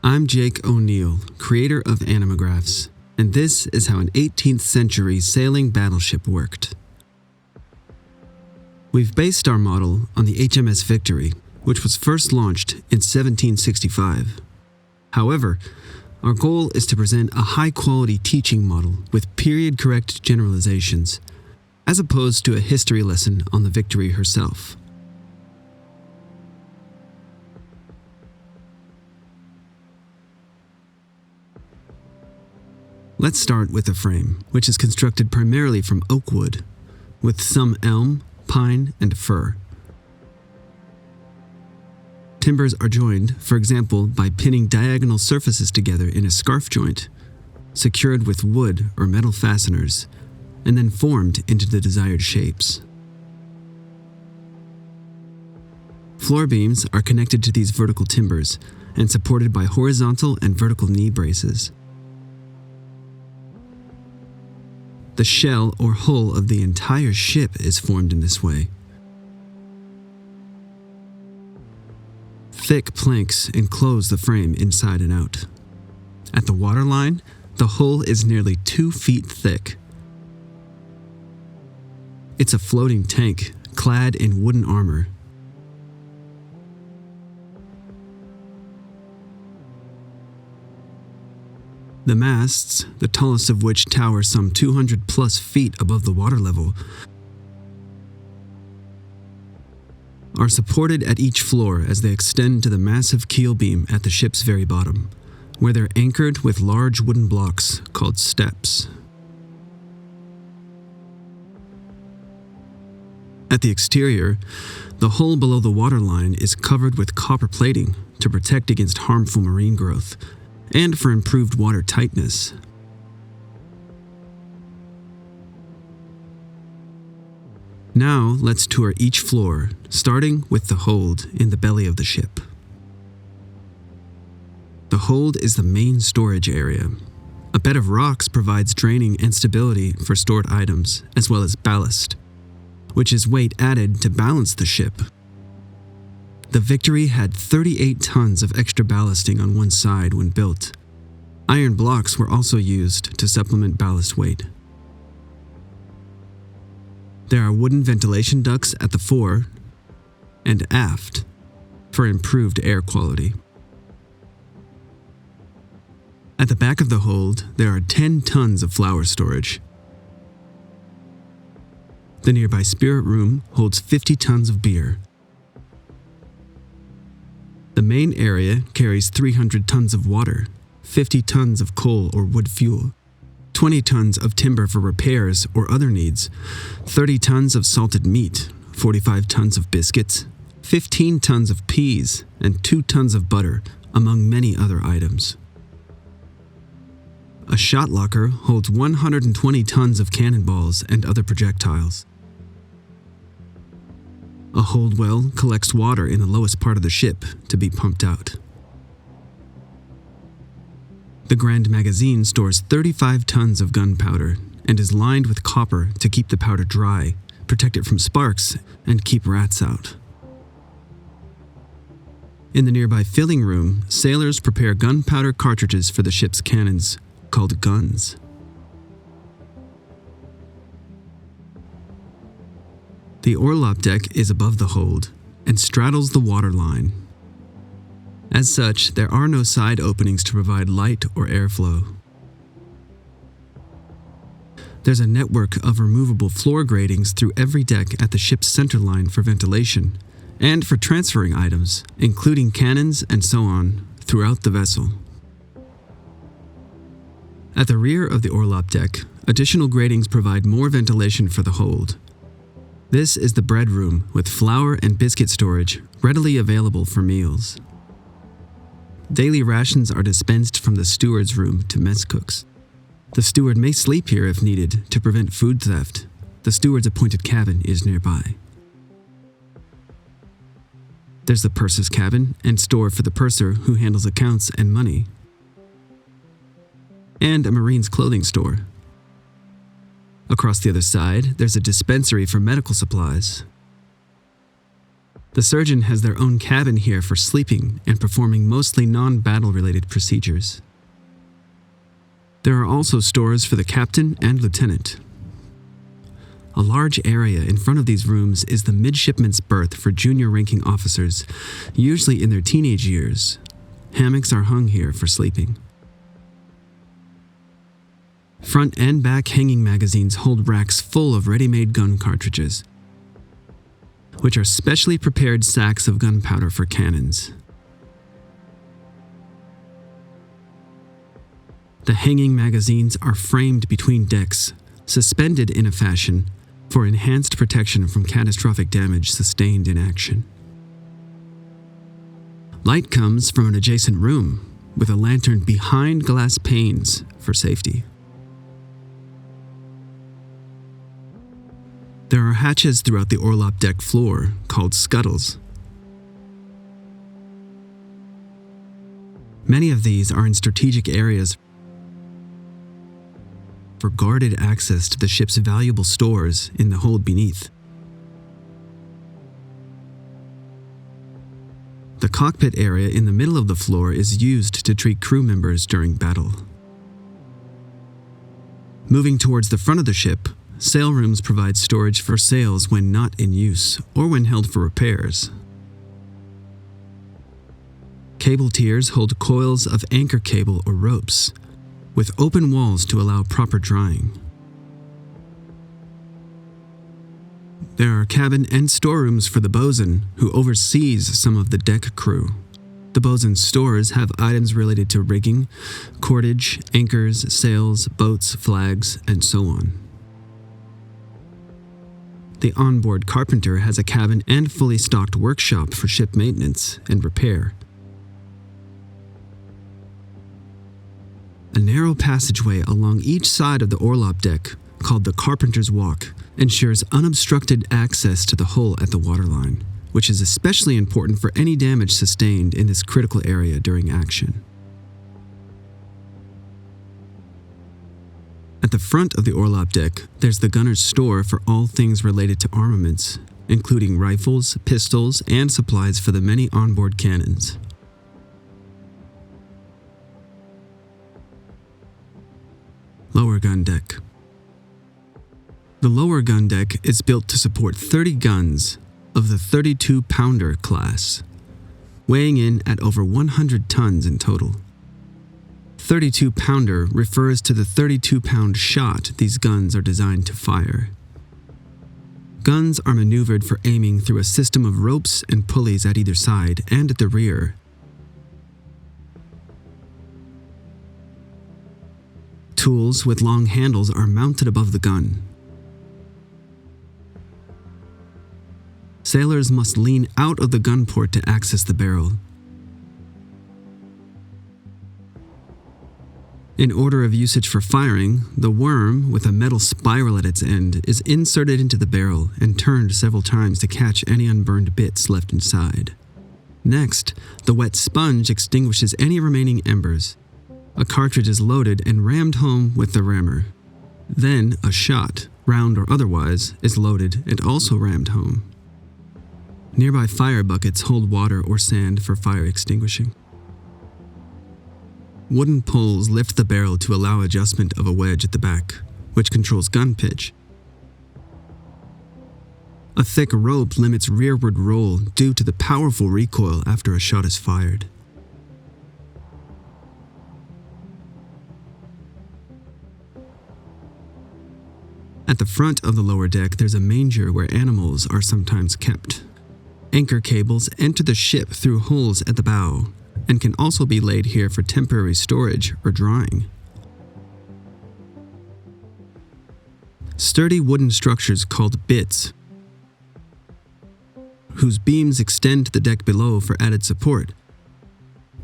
I'm Jake O'Neill, creator of Animagraphs, and this is how an 18th century sailing battleship worked. We've based our model on the HMS Victory, which was first launched in 1765. However, our goal is to present a high-quality teaching model with period-correct generalizations, as opposed to a history lesson on the Victory herself. Let's start with the frame, which is constructed primarily from oak wood, with some elm, pine, and fir. Timbers are joined, for example, by pinning diagonal surfaces together in a scarf joint, secured with wood or metal fasteners, and then formed into the desired shapes. Floor beams are connected to these vertical timbers and supported by horizontal and vertical knee braces. The shell or hull of the entire ship is formed in this way. Thick planks enclose the frame inside and out. At the waterline, the hull is nearly 2 feet thick. It's a floating tank clad in wooden armor. The masts, the tallest of which tower some 200 plus feet above the water level, are supported at each floor as they extend to the massive keel beam at the ship's very bottom, where they're anchored with large wooden blocks called steps. At the exterior, the hull below the waterline is covered with copper plating to protect against harmful marine growth, and for improved water tightness. Now let's tour each floor, starting with the hold in the belly of the ship. The hold is the main storage area. A bed of rocks provides draining and stability for stored items, as well as ballast, which is weight added to balance the ship. The Victory had 38 tons of extra ballasting on one side when built. Iron blocks were also used to supplement ballast weight. There are wooden ventilation ducts at the fore and aft for improved air quality. At the back of the hold, there are 10 tons of flour storage. The nearby spirit room holds 50 tons of beer. The main area carries 300 tons of water, 50 tons of coal or wood fuel, 20 tons of timber for repairs or other needs, 30 tons of salted meat, 45 tons of biscuits, 15 tons of peas, and 2 tons of butter, among many other items. A shot locker holds 120 tons of cannonballs and other projectiles. A hold well collects water in the lowest part of the ship to be pumped out. The Grand Magazine stores 35 tons of gunpowder and is lined with copper to keep the powder dry, protect it from sparks, and keep rats out. In the nearby filling room, sailors prepare gunpowder cartridges for the ship's cannons, called guns. The orlop deck is above the hold and straddles the waterline. As such, there are no side openings to provide light or airflow. There's a network of removable floor gratings through every deck at the ship's centerline for ventilation, and for transferring items, including cannons and so on, throughout the vessel. At the rear of the orlop deck, additional gratings provide more ventilation for the hold. This is the bread room with flour and biscuit storage readily available for meals. Daily rations are dispensed from the steward's room to mess cooks. The steward may sleep here if needed to prevent food theft. The steward's appointed cabin is nearby. There's the purser's cabin and store for the purser who handles accounts and money. And a marine's clothing store. Across the other side, there's a dispensary for medical supplies. The surgeon has their own cabin here for sleeping and performing mostly non-battle related procedures. There are also stores for the captain and lieutenant. A large area in front of these rooms is the midshipman's berth for junior ranking officers, usually in their teenage years. Hammocks are hung here for sleeping. Front and back hanging magazines hold racks full of ready-made gun cartridges, which are specially prepared sacks of gunpowder for cannons. The hanging magazines are framed between decks, suspended in a fashion for enhanced protection from catastrophic damage sustained in action. Light comes from an adjacent room, with a lantern behind glass panes for safety. There are hatches throughout the orlop deck floor, called scuttles. Many of these are in strategic areas for guarded access to the ship's valuable stores in the hold beneath. The cockpit area in the middle of the floor is used to treat crew members during battle. Moving towards the front of the ship, sail rooms provide storage for sails when not in use or when held for repairs. Cable tiers hold coils of anchor cable or ropes, with open walls to allow proper drying. There are cabin and storerooms for the bosun, who oversees some of the deck crew. The bosun's stores have items related to rigging, cordage, anchors, sails, boats, flags, and so on. The onboard carpenter has a cabin and fully stocked workshop for ship maintenance and repair. A narrow passageway along each side of the orlop deck, called the Carpenter's Walk, ensures unobstructed access to the hull at the waterline, which is especially important for any damage sustained in this critical area during action. At the front of the orlop deck, there's the gunner's store for all things related to armaments, including rifles, pistols, and supplies for the many onboard cannons. Lower gun deck. The lower gun deck is built to support 30 guns of the 32-pounder class, weighing in at over 100 tons in total. 32-pounder refers to the 32-pound shot these guns are designed to fire. Guns are maneuvered for aiming through a system of ropes and pulleys at either side and at the rear. Tools with long handles are mounted above the gun. Sailors must lean out of the gun port to access the barrel. In order of usage for firing, the worm, with a metal spiral at its end, is inserted into the barrel and turned several times to catch any unburned bits left inside. Next, the wet sponge extinguishes any remaining embers. A cartridge is loaded and rammed home with the rammer. Then, a shot, round or otherwise, is loaded and also rammed home. Nearby fire buckets hold water or sand for fire extinguishing. Wooden poles lift the barrel to allow adjustment of a wedge at the back, which controls gun pitch. A thick rope limits rearward roll due to the powerful recoil after a shot is fired. At the front of the lower deck, there's a manger where animals are sometimes kept. Anchor cables enter the ship through holes at the bow, and can also be laid here for temporary storage or drying. Sturdy wooden structures called bitts, whose beams extend to the deck below for added support,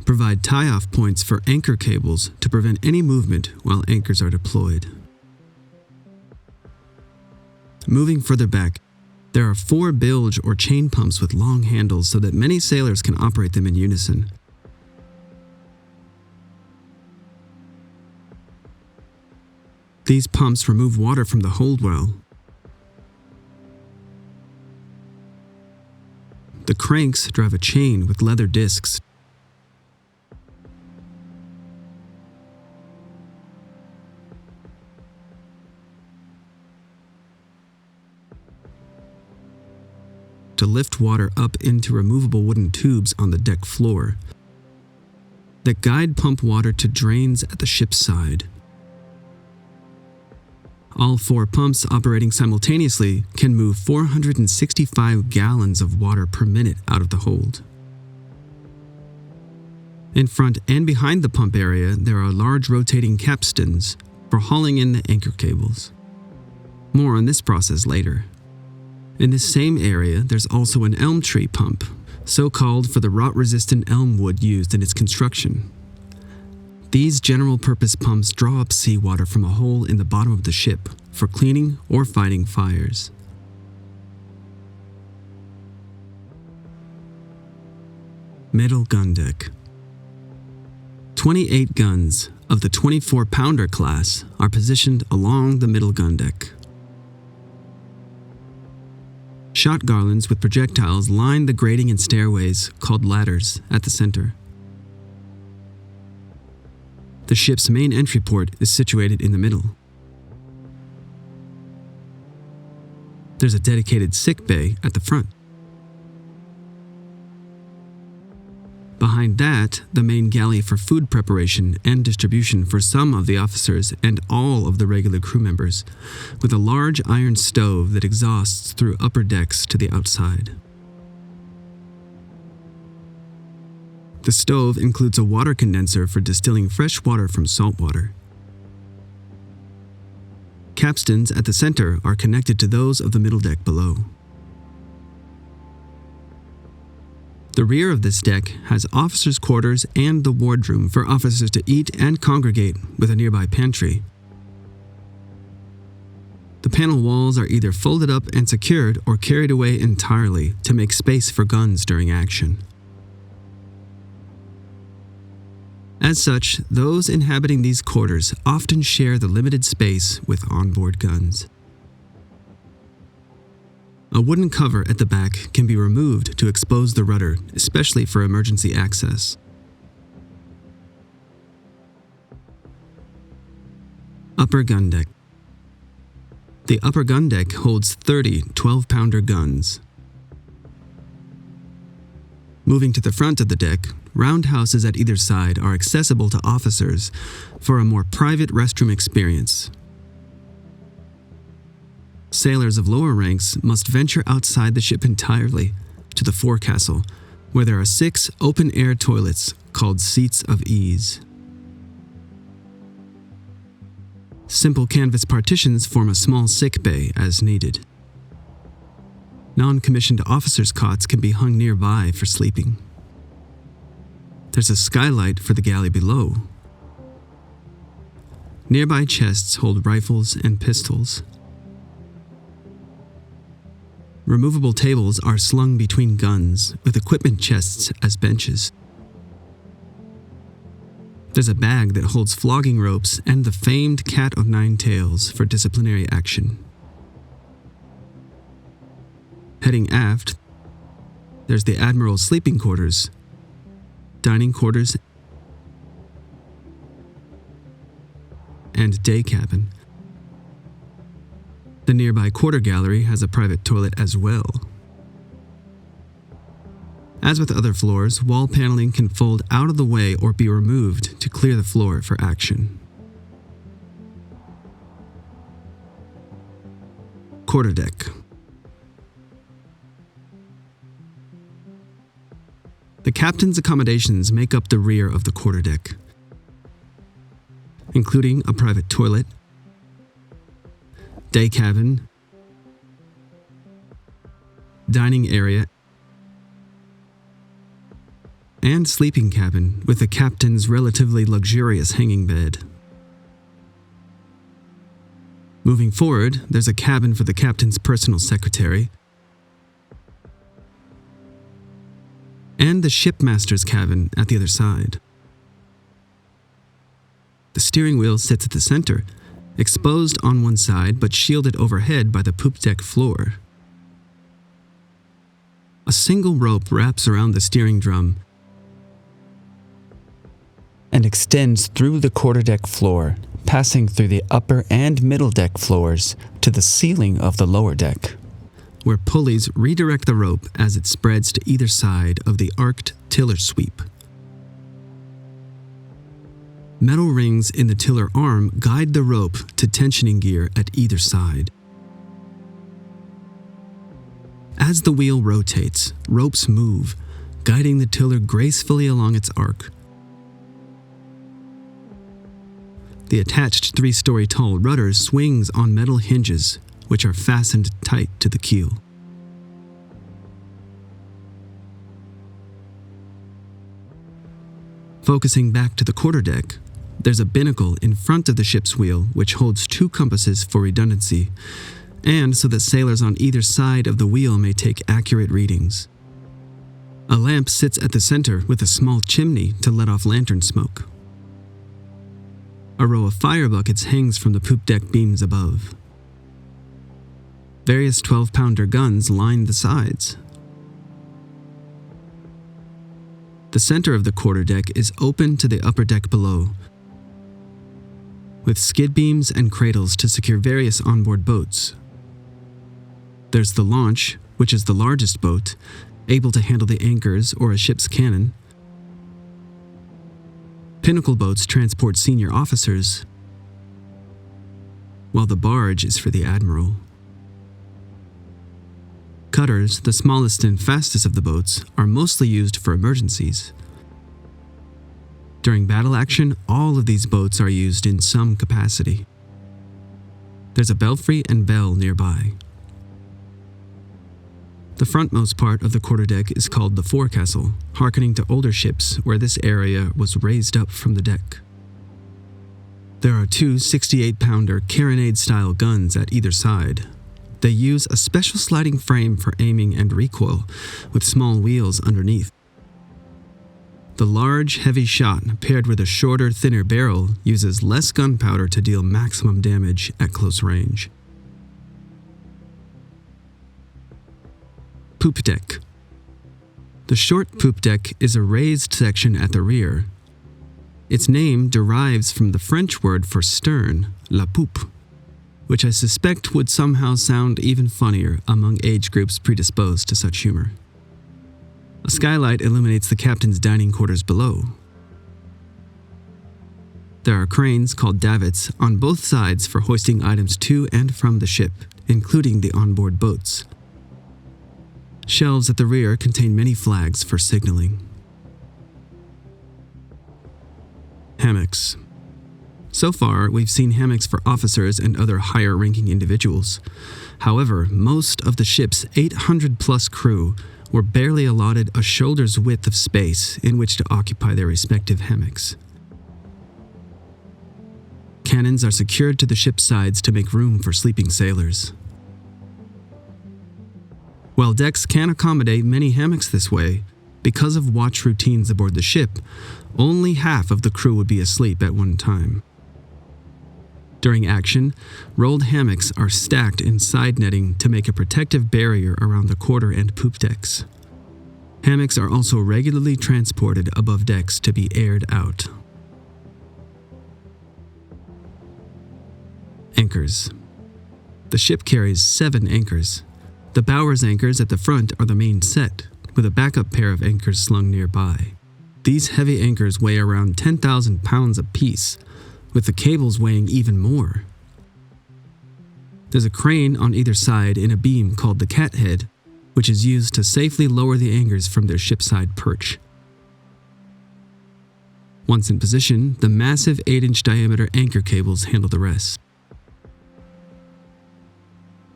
provide tie-off points for anchor cables to prevent any movement while anchors are deployed. Moving further back, there are 4 bilge or chain pumps with long handles so that many sailors can operate them in unison. These pumps remove water from the hold well. The cranks drive a chain with leather discs to lift water up into removable wooden tubes on the deck floor that guide pump water to drains at the ship's side. All 4 pumps operating simultaneously can move 465 gallons of water per minute out of the hold. In front and behind the pump area, there are large rotating capstans for hauling in the anchor cables. More on this process later. In this same area, there's also an elm tree pump, so called for the rot-resistant elm wood used in its construction. These general-purpose pumps draw up seawater from a hole in the bottom of the ship for cleaning or fighting fires. Middle gun deck. 28 guns of the 24-pounder class are positioned along the middle gun deck. Shot garlands with projectiles line the grating and stairways, called ladders, at the center. The ship's main entry port is situated in the middle. There's a dedicated sick bay at the front. Behind that, the main galley for food preparation and distribution for some of the officers and all of the regular crew members, with a large iron stove that exhausts through upper decks to the outside. The stove includes a water condenser for distilling fresh water from salt water. Capstans at the center are connected to those of the middle deck below. The rear of this deck has officers' quarters and the wardroom for officers to eat and congregate with a nearby pantry. The panel walls are either folded up and secured or carried away entirely to make space for guns during action. As such, those inhabiting these quarters often share the limited space with onboard guns. A wooden cover at the back can be removed to expose the rudder, especially for emergency access. Upper gun deck. The upper gun deck holds 30 12-pounder guns. Moving to the front of the deck, roundhouses at either side are accessible to officers for a more private restroom experience. Sailors of lower ranks must venture outside the ship entirely to the forecastle, where there are 6 open-air toilets called seats of ease. Simple canvas partitions form a small sick bay as needed. Non-commissioned officers' cots can be hung nearby for sleeping. There's a skylight for the galley below. Nearby chests hold rifles and pistols. Removable tables are slung between guns, with equipment chests as benches. There's a bag that holds flogging ropes and the famed cat of 9 tails for disciplinary action. Heading aft, there's the Admiral's sleeping quarters, dining quarters, and day cabin. The nearby quarter gallery has a private toilet as well. As with other floors, wall paneling can fold out of the way or be removed to clear the floor for action. Quarterdeck. The captain's accommodations make up the rear of the quarterdeck, including a private toilet, day cabin, dining area, and sleeping cabin with the captain's relatively luxurious hanging bed. Moving forward, there's a cabin for the captain's personal secretary, and the shipmaster's cabin at the other side. The steering wheel sits at the center, exposed on one side but shielded overhead by the poop deck floor. a single rope wraps around the steering drum and extends through the quarterdeck floor, passing through the upper and middle deck floors to the ceiling of the lower deck, where pulleys redirect the rope as it spreads to either side of the arced tiller sweep. Metal rings in the tiller arm guide the rope to tensioning gear at either side. As the wheel rotates, ropes move, guiding the tiller gracefully along its arc. The attached 3-story tall rudder swings on metal hinges, which are fastened tight to the keel. Focusing back to the quarterdeck, there's a binnacle in front of the ship's wheel which holds 2 compasses for redundancy, and so that sailors on either side of the wheel may take accurate readings. A lamp sits at the center with a small chimney to let off lantern smoke. A row of fire buckets hangs from the poop deck beams above. Various 12-pounder guns line the sides. The center of the quarterdeck is open to the upper deck below, with skid beams and cradles to secure various onboard boats. There's the launch, which is the largest boat, able to handle the anchors or a ship's cannon. Pinnacle boats transport senior officers, while the barge is for the admiral. Cutters, the smallest and fastest of the boats, are mostly used for emergencies. During battle action, all of these boats are used in some capacity. There's a belfry and bell nearby. The frontmost part of the quarterdeck is called the forecastle, hearkening to older ships where this area was raised up from the deck. There are 2 68-pounder carronade-style guns at either side. They use a special sliding frame for aiming and recoil, with small wheels underneath. The large, heavy shot, paired with a shorter, thinner barrel, uses less gunpowder to deal maximum damage at close range. Poop deck. The short poop deck is a raised section at the rear. Its name derives from the French word for stern, la poupe, which I suspect would somehow sound even funnier among age groups predisposed to such humor. A skylight illuminates the captain's dining quarters below. There are cranes called davits on both sides for hoisting items to and from the ship, including the onboard boats. Shelves at the rear contain many flags for signaling. Hammocks. So far, we've seen hammocks for officers and other higher-ranking individuals. However, most of the ship's 800-plus crew were barely allotted a shoulder's width of space in which to occupy their respective hammocks. Cannons are secured to the ship's sides to make room for sleeping sailors. While decks can accommodate many hammocks this way, because of watch routines aboard the ship, only half of the crew would be asleep at one time. During action, rolled hammocks are stacked in side netting to make a protective barrier around the quarter and poop decks. Hammocks are also regularly transported above decks to be aired out. Anchors. The ship carries 7 anchors. The bower's anchors at the front are the main set, with a backup pair of anchors slung nearby. These heavy anchors weigh around 10,000 pounds apiece, with the cables weighing even more. There's a crane on either side in a beam called the cathead, which is used to safely lower the anchors from their shipside perch. Once in position, the massive 8-inch diameter anchor cables handle the rest.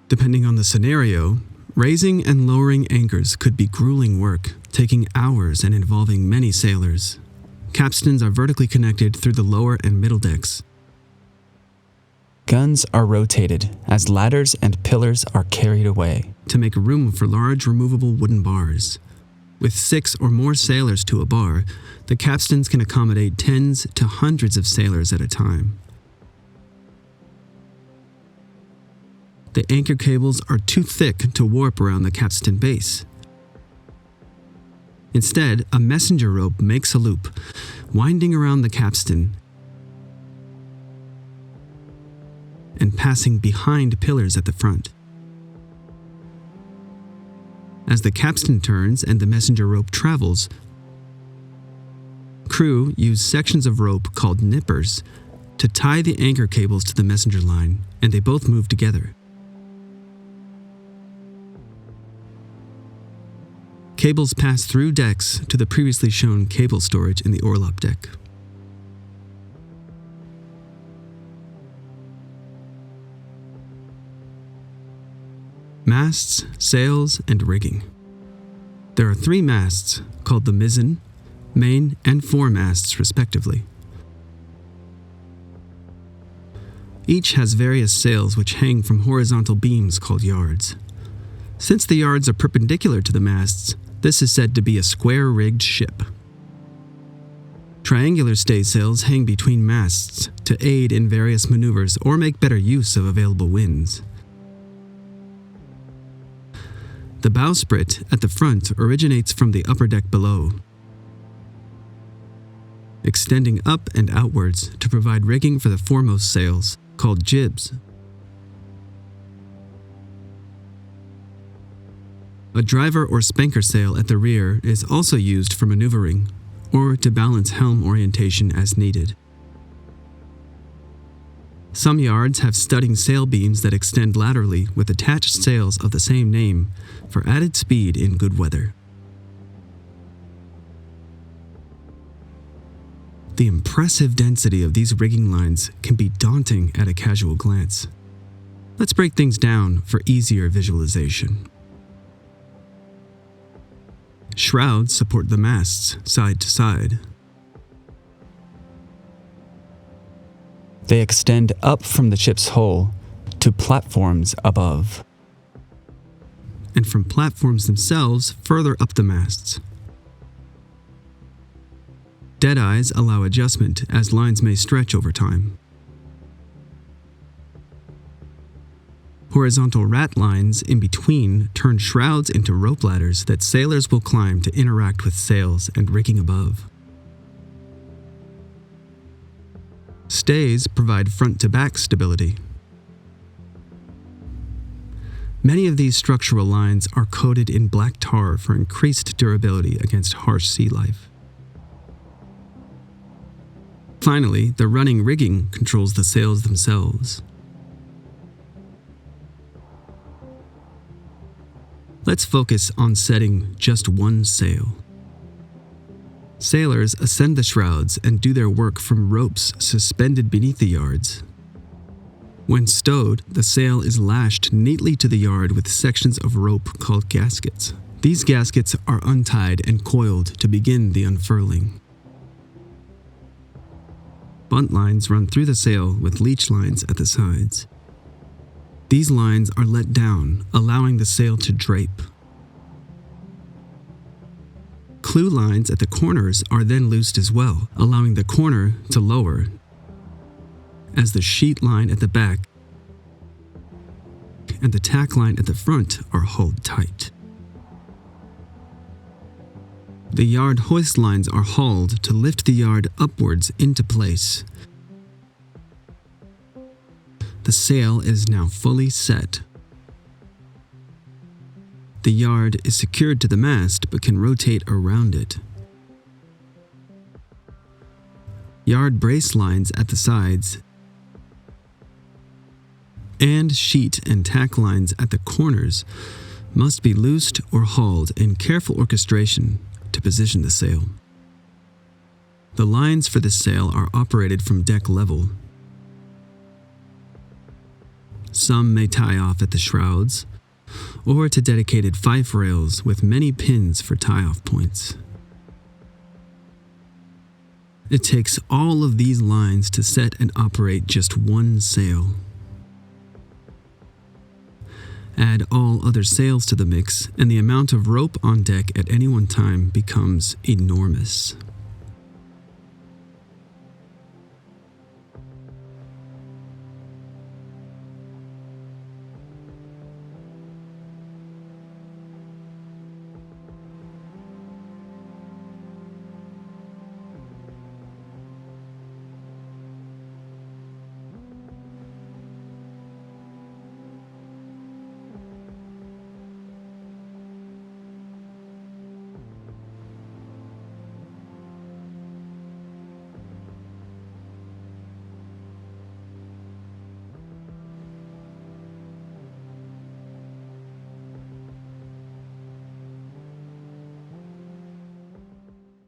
Depending on the scenario, raising and lowering anchors could be grueling work, taking hours and involving many sailors. Capstans are vertically connected through the lower and middle decks. Guns are rotated as ladders and pillars are carried away to make room for large removable wooden bars. With 6 or more sailors to a bar, the capstans can accommodate tens to hundreds of sailors at a time. The anchor cables are too thick to warp around the capstan base. Instead, a messenger rope makes a loop, winding around the capstan and passing behind pillars at the front. As the capstan turns and the messenger rope travels, crew use sections of rope called nippers to tie the anchor cables to the messenger line, and they both move together. Cables pass through decks to the previously shown cable storage in the orlop deck. Masts, sails, and rigging. There are 3 masts, called the mizzen, main, and foremasts respectively. Each has various sails which hang from horizontal beams called yards. Since the yards are perpendicular to the masts, this is said to be a square-rigged ship. Triangular staysails hang between masts to aid in various maneuvers or make better use of available winds. The bowsprit at the front originates from the upper deck below, extending up and outwards to provide rigging for the foremost sails, called jibs. A driver or spanker sail at the rear is also used for maneuvering, or to balance helm orientation as needed. Some yards have studding sail beams that extend laterally with attached sails of the same name for added speed in good weather. The impressive density of these rigging lines can be daunting at a casual glance. Let's break things down for easier visualization. Shrouds support the masts side to side. They extend up from the ship's hull to platforms above, and from platforms themselves further up the masts. Deadeyes allow adjustment as lines may stretch over time. Horizontal rat lines in between turn shrouds into rope ladders that sailors will climb to interact with sails and rigging above. Stays provide front-to-back stability. Many of these structural lines are coated in black tar for increased durability against harsh sea life. Finally, the running rigging controls the sails themselves. Let's focus on setting just one sail. Sailors ascend the shrouds and do their work from ropes suspended beneath the yards. When stowed, the sail is lashed neatly to the yard with sections of rope called gaskets. These gaskets are untied and coiled to begin the unfurling. Bunt lines run through the sail with leech lines at the sides. These lines are let down, allowing the sail to drape. Clew lines at the corners are then loosed as well, allowing the corner to lower, as the sheet line at the back and the tack line at the front are hauled tight. The yard hoist lines are hauled to lift the yard upwards into place. The sail is now fully set. The yard is secured to the mast but can rotate around it. Yard brace lines at the sides and sheet and tack lines at the corners must be loosed or hauled in careful orchestration to position the sail. The lines for the sail are operated from deck level. Some may tie off at the shrouds, or to dedicated fife rails with many pins for tie-off points. It takes all of these lines to set and operate just one sail. Add all other sails to the mix, and the amount of rope on deck at any one time becomes enormous.